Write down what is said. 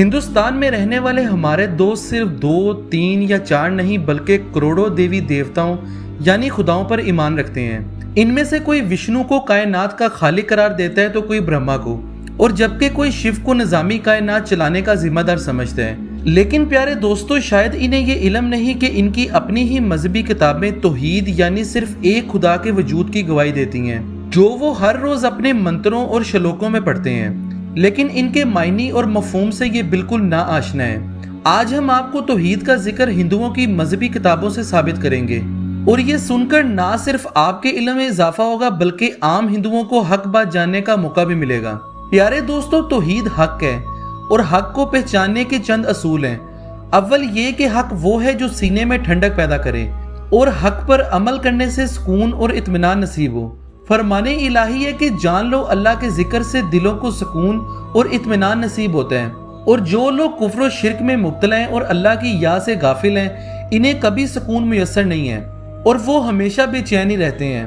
ہندوستان میں رہنے والے ہمارے دوست صرف 2 3 یا 4 نہیں بلکہ کروڑوں دیوی دیوتاؤں یعنی خداؤں پر ایمان رکھتے ہیں۔ ان میں سے کوئی وشنو کو کائنات کا خالق قرار دیتا ہے تو کوئی برہما کو، اور جبکہ کوئی شیو کو نظامی کائنات چلانے کا ذمہ دار سمجھتا ہے۔ لیکن پیارے دوستو، شاید انہیں یہ علم نہیں کہ ان کی اپنی ہی مذہبی کتابیں توحید یعنی صرف ایک خدا کے وجود کی گواہی دیتی ہیں، جو وہ ہر روز اپنے منتروں اور شلوکوں میں پڑھتے ہیں، لیکن ان کے معنی اور مفہوم سے یہ بالکل نا آشنا ہے۔ آج ہم آپ کو توحید کا ذکر ہندوؤں کی مذہبی کتابوں سے ثابت کریں گے، اور یہ سن کر نہ صرف آپ کے علم میں اضافہ ہوگا بلکہ عام ہندوؤں کو حق بات جاننے کا موقع بھی ملے گا۔ پیارے دوستو، توحید حق ہے، اور حق کو پہچاننے کے چند اصول ہیں۔ اول یہ کہ حق وہ ہے جو سینے میں ٹھنڈک پیدا کرے اور حق پر عمل کرنے سے سکون اور اطمینان نصیب ہو۔ فرمان الہی ہے کہ جان لو اللہ کے ذکر سے دلوں کو سکون اور اطمینان نصیب ہوتا ہے، اور جو لوگ کفر و شرک میں مبتلا ہیں اور اللہ کی یاد سے غافل ہیں، انہیں کبھی سکون میسر نہیں ہے اور وہ ہمیشہ بے چینی رہتے ہیں۔